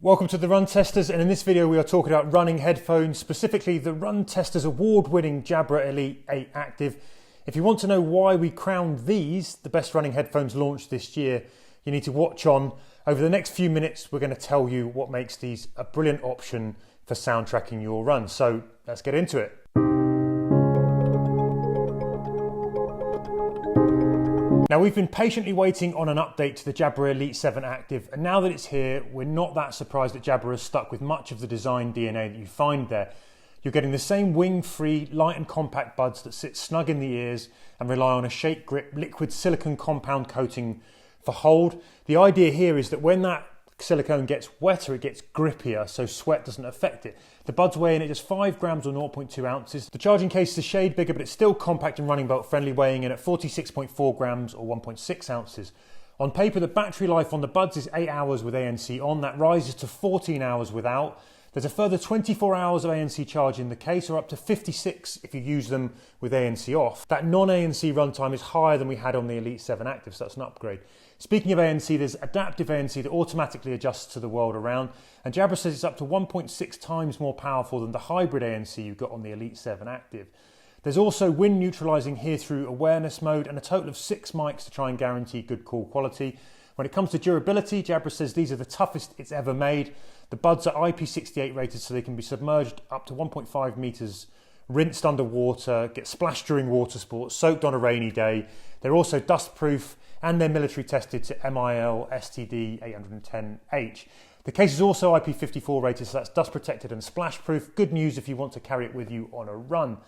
Welcome to the Run Testers, and in this video we are talking about running headphones, specifically the Run Testers award-winning Jabra Elite 8 Active. If you want to know why we crowned these the best running headphones launched this year, you need to watch on. Over the next few minutes we're going to tell you what makes these a brilliant option for soundtracking your run. So let's get into it. Now, we've been patiently waiting on an update to the Jabra Elite 7 Active, and now that it's here, we're not that surprised that Jabra has stuck with much of the design DNA that you find there. You're getting the same wing-free, light and compact buds that sit snug in the ears and rely on a shake grip liquid silicone compound coating for hold. The idea here is that when that silicone gets wetter, it gets grippier, so sweat doesn't affect it. The buds weigh in at just 5 grams or 0.2 ounces. The charging case is a shade bigger, but it's still compact and running belt friendly, weighing in at 46.4 grams or 1.6 ounces. On paper, the battery life on the buds is 8 hours with ANC on. That rises to 14 hours without. There's a further 24 hours of ANC charge in the case, or up to 56 if you use them with ANC off. That non-ANC runtime is higher than we had on the Elite 7 Active, so that's an upgrade. Speaking of ANC, there's adaptive ANC that automatically adjusts to the world around, and Jabra says it's up to 1.6 times more powerful than the hybrid ANC you got on the Elite 7 Active. There's also wind neutralizing Hearthru awareness mode and a total of 6 mics to try and guarantee good call quality. When it comes to durability, Jabra says these are the toughest it's ever made. The buds are IP68 rated, so they can be submerged up to 1.5 meters, rinsed underwater, get splashed during water sports, soaked on a rainy day. They're also dust proof, and they're military tested to MIL STD 810H. The case is also IP54 rated, so that's dust protected and splash proof. Good news if you want to carry it with you on a run.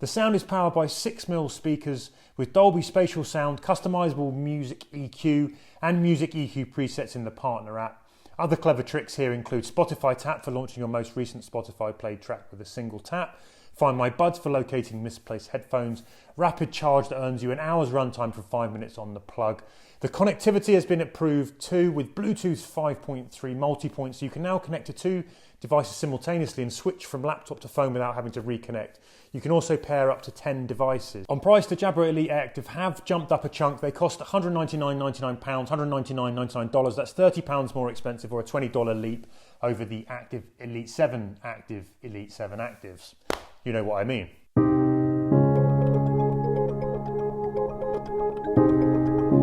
The sound is powered by 6mm speakers with Dolby Spatial Sound, customizable music EQ and music EQ presets in the partner app. Other clever tricks here include Spotify Tap for launching your most recent Spotify played track with a single tap, Find My Buds for locating misplaced headphones, Rapid Charge that earns you an hour's runtime for 5 minutes on the plug. The connectivity has been approved too with Bluetooth 5.3 multi-point, so you can now connect to 2 devices simultaneously and switch from laptop to phone without having to reconnect. You can also pair up to 10 devices. On price, the Jabra Elite Active have jumped up a chunk. They cost £199.99, $199.99. That's £30 more expensive, or a $20 leap over the Active Elite 7 Active Elite 7 Actives. You know what I mean.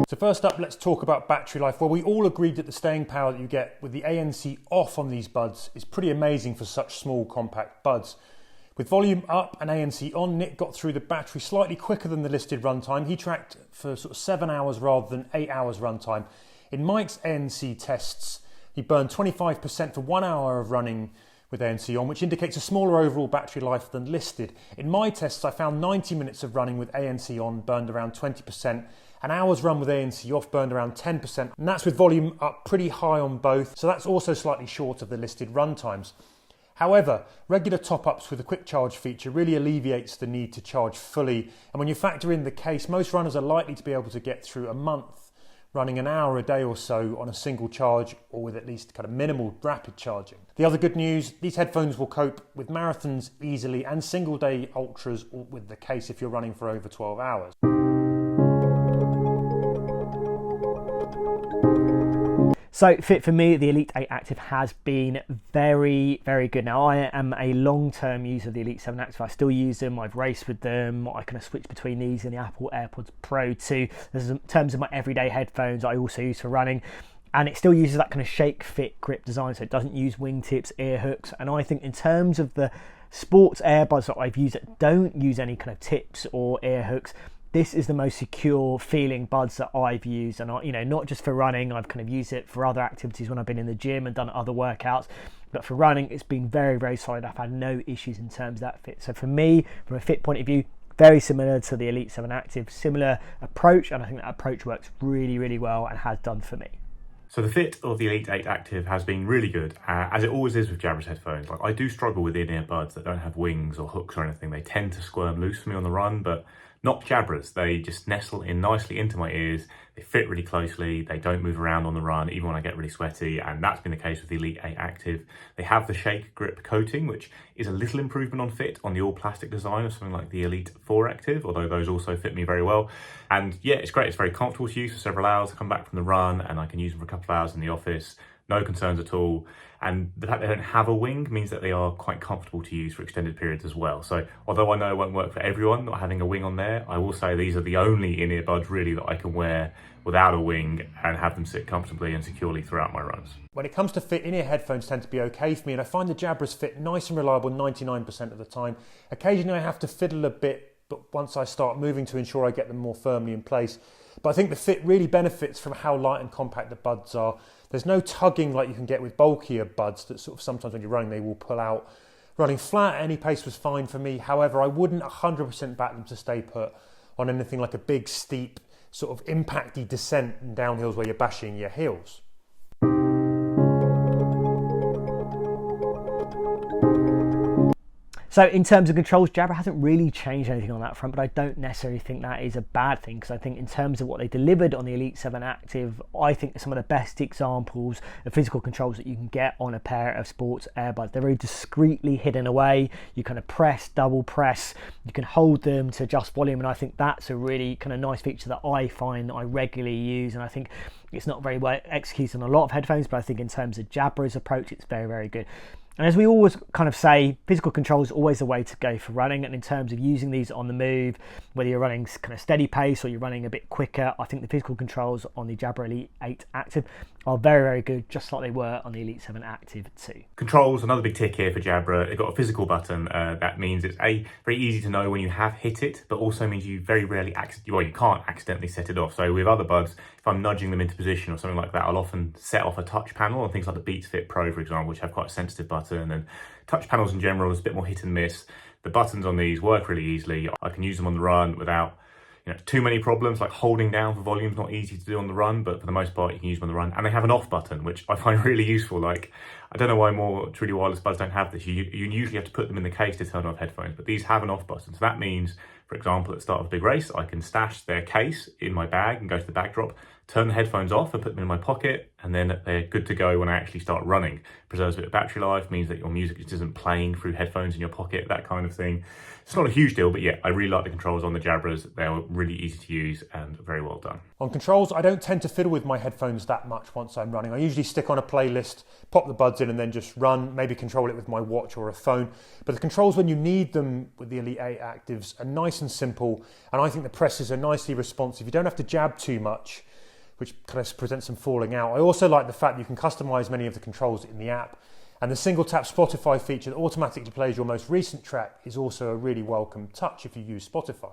So first up, let's talk about battery life. Well, we all agreed that the staying power that you get with the ANC off on these buds is pretty amazing for such small, compact buds. With volume up and ANC on, Nick got through the battery slightly quicker than the listed runtime. He tracked for sort of 7 hours rather than 8 hours runtime. In Mike's ANC tests, he burned 25% for 1 hour of running with ANC on, which indicates a smaller overall battery life than listed. In my tests, I found 90 minutes of running with ANC on burned around 20%. An hour's run with ANC off burned around 10%, and that's with volume up pretty high on both, so that's also slightly short of the listed run times. However, regular top-ups with a quick charge feature really alleviates the need to charge fully, and when you factor in the case, most runners are likely to be able to get through a month running an hour a day or so on a single charge, or with at least kind of minimal rapid charging. The other good news, these headphones will cope with marathons easily and single-day ultras with the case if you're running for over 12 hours. So fit for me, the Elite 8 Active has been very, very good. Now, I am a long-term user of the Elite 7 Active. I still use them. I've raced with them. I kind of switch between these and the Apple AirPods Pro 2. In terms of my everyday headphones, I also use for running. And it still uses that kind of shake fit grip design, so it doesn't use wingtips, ear hooks. And I think in terms of the sports earbuds that I've used that don't use any kind of tips or ear hooks, this is the most secure feeling buds that I've used, and not just for running. I've kind of used it for other activities when I've been in the gym and done other workouts, but for running it's been very, very solid. I've had no issues in terms of that fit. So for me, from a fit point of view, very similar to the Elite 7 Active, similar approach, and I think that approach works really, really well and has done for me. So the fit of the Elite 8 Active has been really good, as it always is with Jabra's headphones. Like, I do struggle with in-ear buds that don't have wings or hooks or anything. They tend to squirm loose for me on the run, but not Jabra's. They just nestle in nicely into my ears. They fit really closely. They don't move around on the run, even when I get really sweaty. And that's been the case with the Elite 8 Active. They have the shake grip coating, which is a little improvement on fit on the all plastic design of something like the Elite 4 Active, although those also fit me very well. And yeah, it's great. It's very comfortable to use for several hours. I come back from the run and I can use them for a couple of hours in the office. no concerns at all. And the fact they don't have a wing means that they are quite comfortable to use for extended periods as well. So although I know it won't work for everyone, not having a wing on there, I will say these are the only in-ear buds really that I can wear without a wing and have them sit comfortably and securely throughout my runs. When it comes to fit, in-ear headphones tend to be okay for me, and I find the Jabras fit nice and reliable 99% of the time. Occasionally I have to fiddle a bit, but once I start moving to ensure I get them more firmly in place. But I think the fit really benefits from how light and compact the buds are. There's no tugging like you can get with bulkier buds that sort of sometimes when you're running they will pull out. Running flat at any pace was fine for me. However, I wouldn't 100% back them to stay put on anything like a big steep sort of impacty descent and downhills where you're bashing your heels. So in terms of controls, Jabra hasn't really changed anything on that front, but I don't necessarily think that is a bad thing, because I think in terms of what they delivered on the Elite 7 Active, I think they're some of the best examples of physical controls that you can get on a pair of sports earbuds. They're very discreetly hidden away. You kind of press, double press, you can hold them to adjust volume, and I think that's a really kind of nice feature that I find that I regularly use, and I think it's not very well executed on a lot of headphones, but I think in terms of Jabra's approach, it's very, very good. And as we always kind of say, physical control is always the way to go for running. And in terms of using these on the move, whether you're running kind of steady pace or you're running a bit quicker, I think the physical controls on the Jabra Elite 8 Active are very, very good, just like they were on the Elite 7 Active too. Controls, another big tick here for Jabra. They've got a physical button. That means it's very easy to know when you have hit it, but also means you very rarely you can't accidentally set it off. So with other buds, if I'm nudging them into position or something like that, I'll often set off a touch panel on things like the Beats Fit Pro, for example, which have quite a sensitive button, and touch panels in general is a bit more hit and miss. The buttons on these work really easily. I can use them on the run without too many problems, like holding down for volume is not easy to do on the run, but for the most part you can use them on the run. And they have an off button, which I find really useful. Like, I don't know why more truly wireless buds don't have this. You usually have to put them in the case to turn off headphones, but these have an off button. So that means, for example, at the start of a big race, I can stash their case in my bag and go to the backdrop, turn the headphones off and put them in my pocket, and then they're good to go when I actually start running. Preserves a bit of battery life, means that your music just isn't playing through headphones in your pocket, that kind of thing. It's not a huge deal, but yeah, I really like the controls on the Jabras. They're really easy to use and very well done. On controls, I don't tend to fiddle with my headphones that much once I'm running. I usually stick on a playlist, pop the buds in and then just run, maybe control it with my watch or a phone. But the controls when you need them with the Elite 8 Actives are nice and simple, and I think the presses are nicely responsive. You don't have to jab too much, which kind of presents some falling out. I also like the fact that you can customize many of the controls in the app, and the single tap Spotify feature that automatically plays your most recent track is also a really welcome touch if you use Spotify.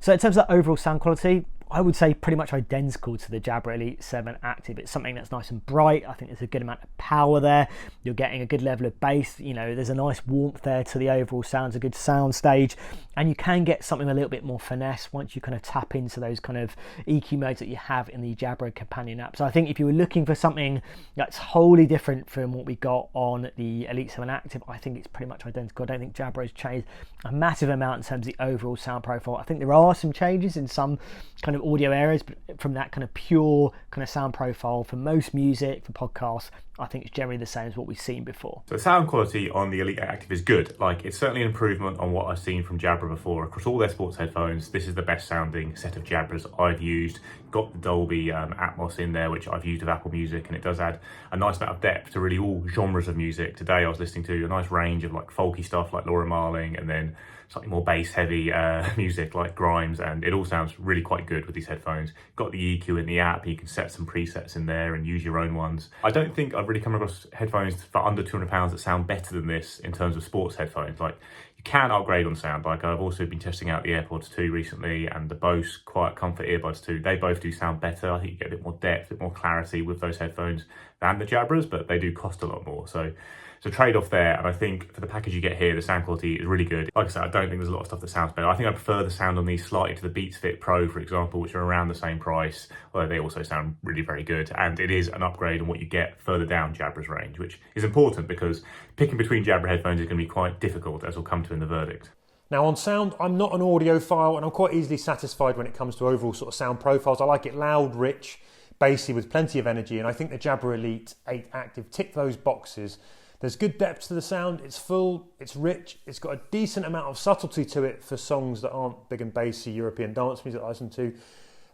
So in terms of overall sound quality, I would say pretty much identical to the Jabra Elite 7 Active. It's something that's nice and bright. I think there's a good amount of power there. You're getting a good level of bass. There's a nice warmth there to the overall sound, a good sound stage. And you can get something a little bit more finesse once you kind of tap into those kind of EQ modes that you have in the Jabra companion app. So I think if you were looking for something that's wholly different from what we got on the Elite 7 Active, I think it's pretty much identical. I don't think Jabra has changed a massive amount in terms of the overall sound profile. I think there are some changes in some kind of audio areas, but from that kind of pure kind of sound profile for most music, for podcasts, I think it's generally the same as what we've seen before. So the sound quality on the Elite 8 Active is good. Like, it's certainly an improvement on what I've seen from Jabra before. Across all their sports headphones, this is the best sounding set of Jabras I've used. Got the Dolby Atmos in there, which I've used with Apple Music, and it does add a nice amount of depth to really all genres of music. Today I was listening to a nice range of like folky stuff like Laura Marling, and then slightly more bass heavy music like Grimes, and it all sounds really quite good with these headphones. Got the EQ in the app, you can set some presets in there and use your own ones. I don't think I've really come across headphones for under £200 that sound better than this in terms of sports headphones. Like, you can upgrade on sound. Like, I've also been testing out the AirPods 2 recently, and the Bose Quiet Comfort Earbuds 2. They both do sound better. I think you get a bit more depth, a bit more clarity with those headphones than the Jabras, but they do cost a lot more. So it's a trade-off there, and I think for the package you get here, the sound quality is really good. Like I said, I don't think there's a lot of stuff that sounds better. I think I prefer the sound on these slightly to the Beats Fit Pro, for example, which are around the same price, although they also sound really very good, and it is an upgrade on what you get further down Jabra's range, which is important because picking between Jabra headphones is going to be quite difficult, as we'll come to in the verdict. Now on sound, I'm not an audiophile, and I'm quite easily satisfied when it comes to overall sort of sound profiles. I like it loud, rich, bassy with plenty of energy, and I think the Jabra Elite 8 Active tick those boxes. There's good depth to the sound, it's full, it's rich, it's got a decent amount of subtlety to it for songs that aren't big and bassy European dance music I listen to.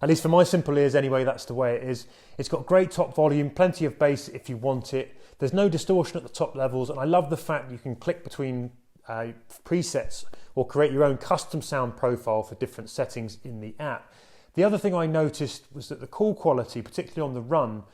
At least for my simple ears anyway, that's the way it is. It's got great top volume, plenty of bass if you want it. There's no distortion at the top levels, and I love the fact you can click between presets or create your own custom sound profile for different settings in the app. The other thing I noticed was that the call quality, particularly on the run,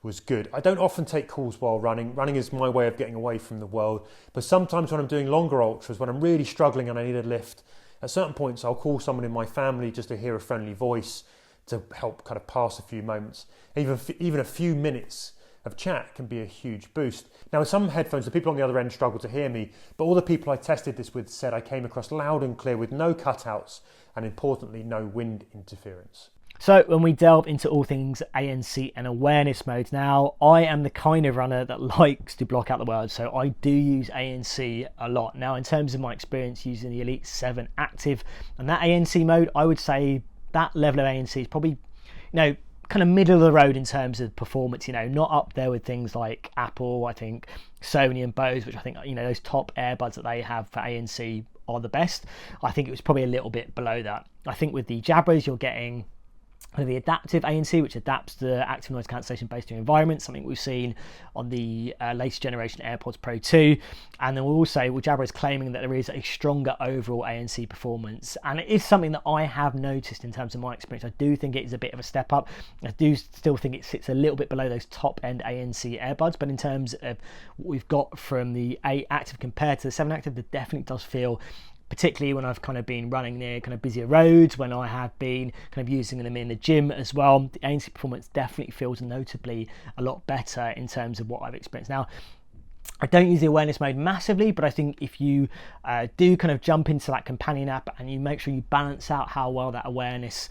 was good. I don't often take calls while running. Running is my way of getting away from the world, but sometimes when I'm doing longer ultras, when I'm really struggling and I need a lift, at certain points I'll call someone in my family just to hear a friendly voice to help kind of pass a few moments. Even a few minutes of chat can be a huge boost. Now with some headphones, the people on the other end struggle to hear me, but all the people I tested this with said I came across loud and clear with no cutouts and importantly no wind interference. So when we delve into all things ANC and awareness modes, now I am the kind of runner that likes to block out the world, so I do use ANC a lot. Now in terms of my experience using the Elite 7 Active and that ANC mode, I would say that level of ANC is probably, kind of middle of the road in terms of performance, not up there with things like Apple, I think Sony and Bose, which I think, those top earbuds that they have for ANC are the best. I think it was probably a little bit below that. I think with the Jabras, you're getting the adaptive ANC, which adapts the active noise cancellation based on your environment, something we've seen on the latest generation AirPods Pro 2. And then Jabra is claiming that there is a stronger overall ANC performance. And it is something that I have noticed in terms of my experience. I do think it is a bit of a step up. I do still think it sits a little bit below those top end ANC earbuds, but in terms of what we've got from the 8 Active compared to the 7 Active, it definitely does feel, particularly when I've kind of been running near kind of busier roads, when I have been kind of using them in the gym as well, the ANC performance definitely feels notably a lot better in terms of what I've experienced. Now, I don't use the awareness mode massively, but I think if you do kind of jump into that companion app and you make sure you balance out how well that awareness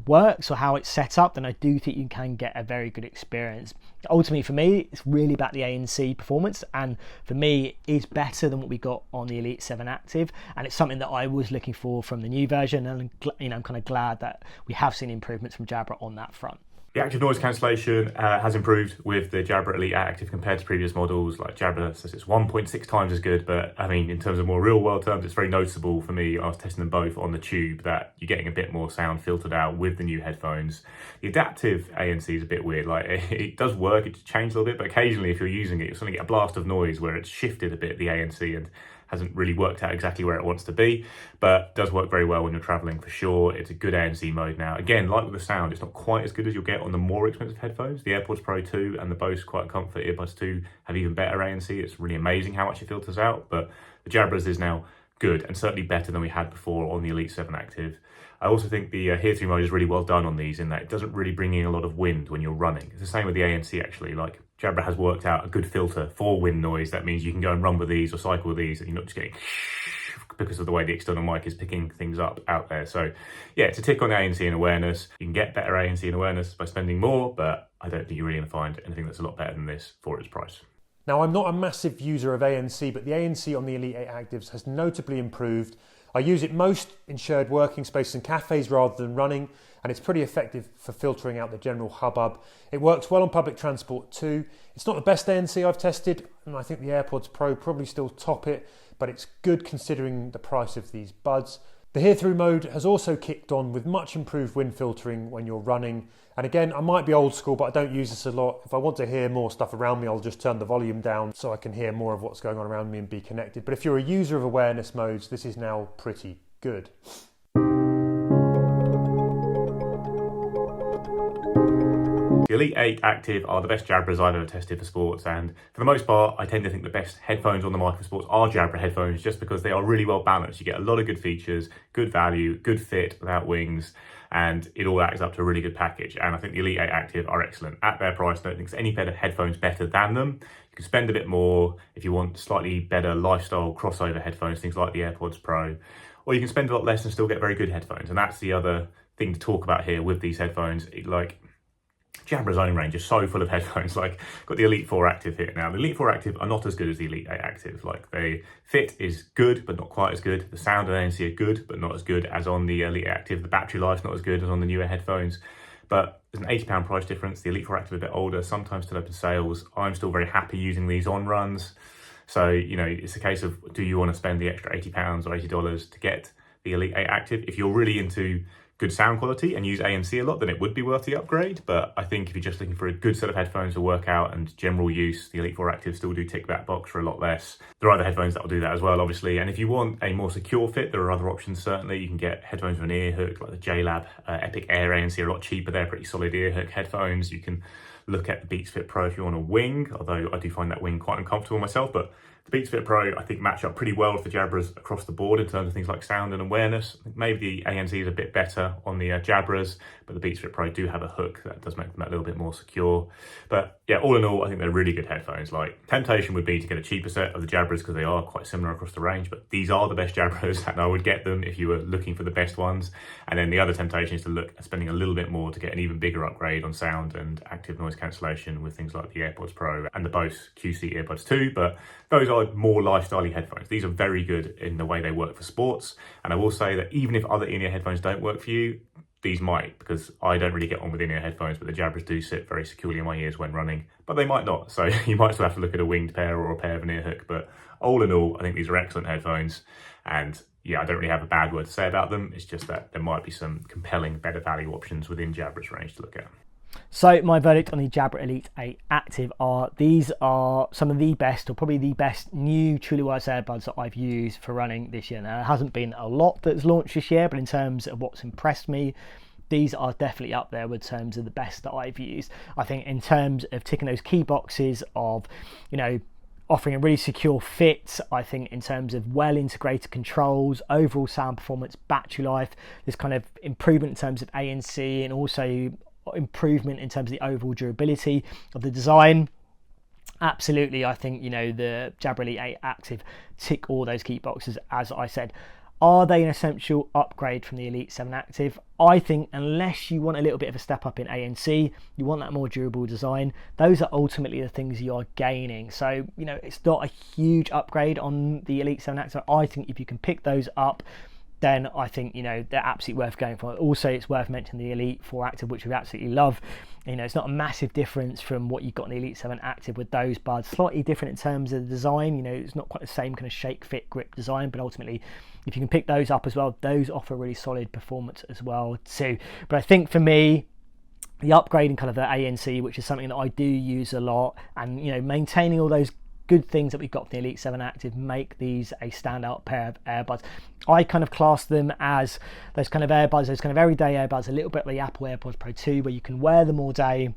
works or how it's set up, then I do think you can get a very good experience. Ultimately for me, it's really about the ANC performance, and for me it is better than what we got on the Elite 7 Active, and it's something that I was looking for from the new version, and I'm kind of glad that we have seen improvements from Jabra on that front. The active noise cancellation has improved with the Jabra Elite Active compared to previous models. Like Jabra says it's 1.6 times as good, but I mean, in terms of more real world terms, it's very noticeable for me. I was testing them both on the tube that you're getting a bit more sound filtered out with the new headphones. The adaptive ANC is a bit weird. Like it does work, it's changed a little bit, but occasionally if you're using it, you're suddenly get a blast of noise where it's shifted a bit, the ANC, and hasn't really worked out exactly where it wants to be, but does work very well when you're traveling for sure. It's a good ANC mode now. Again, like with the sound, it's not quite as good as you'll get on the more expensive headphones. The AirPods Pro 2 and the Bose Quiet Comfort Earbuds 2 have even better ANC. It's really amazing how much it filters out, but the Jabras is now good and certainly better than we had before on the Elite 7 Active. I also think the Hearthru mode is really well done on these in that it doesn't really bring in a lot of wind when you're running. It's the same with the ANC actually. Like Jabra has worked out a good filter for wind noise. That means you can go and run with these or cycle with these and you're not just getting because of the way the external mic is picking things up out there. So yeah, it's a tick on the ANC and awareness. You can get better ANC and awareness by spending more, but I don't think you're really going to find anything that's a lot better than this for its price. Now, I'm not a massive user of ANC, but the ANC on the Elite 8 Actives has notably improved. I use it most in shared working spaces and cafes rather than running, and it's pretty effective for filtering out the general hubbub. It works well on public transport too. It's not the best ANC I've tested, and I think the AirPods Pro probably still top it, but it's good considering the price of these buds. The Hearthru mode has also kicked on with much improved wind filtering when you're running. And again, I might be old school, but I don't use this a lot. If I want to hear more stuff around me, I'll just turn the volume down so I can hear more of what's going on around me and be connected. But if you're a user of awareness modes, this is now pretty good. The Elite 8 Active are the best Jabras I've ever tested for sports, and for the most part I tend to think the best headphones on the market for sports are Jabra headphones just because they are really well balanced. You get a lot of good features, good value, good fit without wings, and it all adds up to a really good package. And I think the Elite 8 Active are excellent. At their price, I don't think there's any better headphones better than them. You can spend a bit more if you want slightly better lifestyle crossover headphones, things like the AirPods Pro, or you can spend a lot less and still get very good headphones. And that's the other thing to talk about here with these headphones. Jabra's own range is so full of headphones. Like, got the Elite 4 Active here now. The Elite 4 Active are not as good as the Elite 8 Active. Like, the fit is good, but not quite as good. The sound and ANC are good, but not as good as on the Elite 8 Active. The battery life's not as good as on the newer headphones. But there's an £80 price difference. The Elite 4 Active is a bit older, sometimes still open sales. I'm still very happy using these on runs. So, it's a case of, do you want to spend the extra £80 or $80 to get the Elite 8 Active? If you're really into good sound quality and use ANC a lot, then it would be worth the upgrade. But I think if you're just looking for a good set of headphones for workout and general use, the Elite 4 Active still do tick that box for a lot less. There are other headphones that will do that as well, obviously. And if you want a more secure fit, there are other options, certainly. You can get headphones with an ear hook, like the JLab Epic Air ANC are a lot cheaper. They're pretty solid ear hook headphones. You can look at the Beats Fit Pro if you want a wing, although I do find that wing quite uncomfortable myself. But the Beats Fit Pro, I think, match up pretty well with the Jabras across the board in terms of things like sound and awareness. I think maybe the ANC is a bit better on the Jabras, but the Beats Fit Pro do have a hook that does make them a little bit more secure. But yeah, all in all, I think they're really good headphones. Like, temptation would be to get a cheaper set of the Jabras because they are quite similar across the range, but these are the best Jabras, and I would get them if you were looking for the best ones. And then the other temptation is to look at spending a little bit more to get an even bigger upgrade on sound and active noise cancellation with things like the AirPods Pro and the Bose QC Earbuds 2, but those are more lifestyle-y headphones. These are very good in the way they work for sports, and I will say that even if other in-ear headphones don't work for you, these might, because I don't really get on with in-ear headphones, but the Jabras do sit very securely in my ears when running, but they might not, so you might still have to look at a winged pair or a pair of an ear hook. But all in all, I think these are excellent headphones, and yeah, I don't really have a bad word to say about them. It's just that there might be some compelling, better value options within Jabra's range to look at. So my verdict on the Jabra Elite 8 Active are, these are some of the best, or probably the best, new truly wireless earbuds that I've used for running this year. Now, there hasn't been a lot that's launched this year, but in terms of what's impressed me, these are definitely up there with terms of the best that I've used. I think in terms of ticking those key boxes of, you know, offering a really secure fit, I think in terms of well integrated controls, overall sound performance, battery life, this kind of improvement in terms of ANC, and also improvement in terms of the overall durability of the design. Absolutely, I think, you know, the Jabra Elite 8 Active tick all those key boxes, as I said. Are they an essential upgrade from the Elite 7 Active? I think unless you want a little bit of a step up in ANC, you want that more durable design, those are ultimately the things you are gaining. So, you know, it's not a huge upgrade on the Elite 7 Active. I think if you can pick those up, then I think, you know, they're absolutely worth going for. Also, it's worth mentioning the Elite 4 Active, which we absolutely love. You know, it's not a massive difference from what you've got in the Elite 7 Active with those buds. Slightly different in terms of the design. You know, it's not quite the same kind of shake, fit, grip design, but ultimately, if you can pick those up as well, those offer really solid performance as well too. But I think for me, the upgrade in kind of the ANC, which is something that I do use a lot, and, you know, maintaining all those good things that we've got from the Elite 7 Active make these a standout pair of earbuds. I kind of class them as those kind of earbuds, those kind of everyday earbuds, a little bit like the Apple AirPods Pro 2, where you can wear them all day.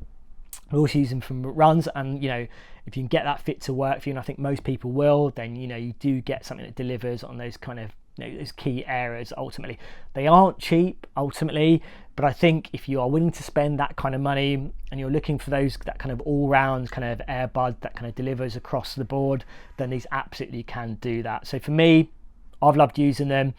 We also use them from runs, and, you know, if you can get that fit to work for you, and I think most people will, then, you know, you do get something that delivers on those kind of, you know, those key areas. Ultimately, they aren't cheap ultimately, but I think if you are willing to spend that kind of money and you're looking for those, that kind of all-round kind of earbud that kind of delivers across the board, then these absolutely can do that. So for me, I've loved using them.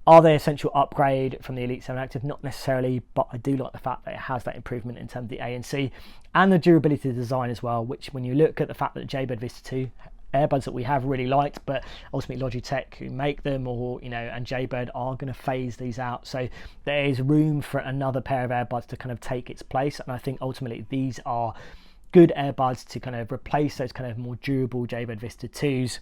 Are they essential upgrade from the Elite 7 Active? Not necessarily, but I do like the fact that it has that improvement in terms of the ANC and the durability of the design as well, which when you look at the fact that Jaybird Vista 2 earbuds that we have really liked, but ultimately Logitech, who make them, or, you know, and Jaybird are going to phase these out, so there is room for another pair of earbuds to kind of take its place. And I think ultimately these are good earbuds to kind of replace those kind of more durable Jaybird Vista 2s.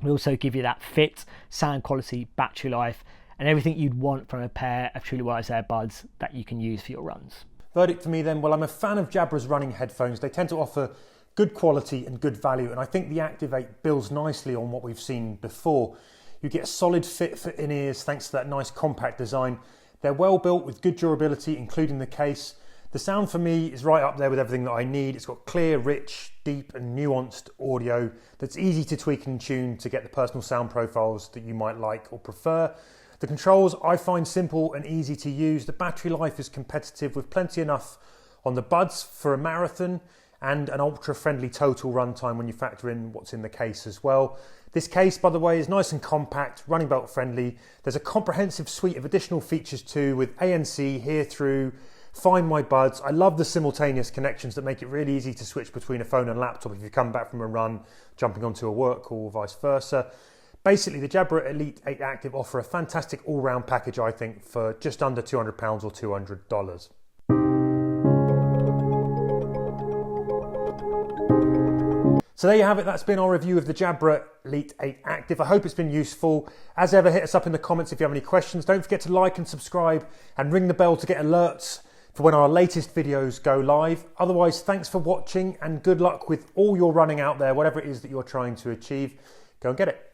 We also give you that fit, sound quality, battery life, and everything you'd want from a pair of truly wireless earbuds that you can use for your runs. Verdict for me then, well, I'm a fan of Jabra's running headphones. They tend to offer good quality and good value, and I think the Active 8 builds nicely on what we've seen before. You get a solid fit for in-ears thanks to that nice compact design. They're well built with good durability, including the case. The sound for me is right up there with everything that I need. It's got clear, rich, deep and nuanced audio that's easy to tweak and tune to get the personal sound profiles that you might like or prefer. The controls I find simple and easy to use. The battery life is competitive with plenty enough on the buds for a marathon, and an ultra-friendly total runtime when you factor in what's in the case as well. This case, by the way, is nice and compact, running belt friendly. There's a comprehensive suite of additional features too, with ANC, Hearthru, Find My Buds. I love the simultaneous connections that make it really easy to switch between a phone and laptop if you come back from a run, jumping onto a work call, or vice versa. Basically, the Jabra Elite 8 Active offer a fantastic all-round package, I think, for just under £200 or $200. So there you have it, that's been our review of the Jabra Elite 8 Active. I hope it's been useful. As ever, hit us up in the comments if you have any questions. Don't forget to like and subscribe and ring the bell to get alerts for when our latest videos go live. Otherwise, thanks for watching and good luck with all your running out there, whatever it is that you're trying to achieve. Go and get it.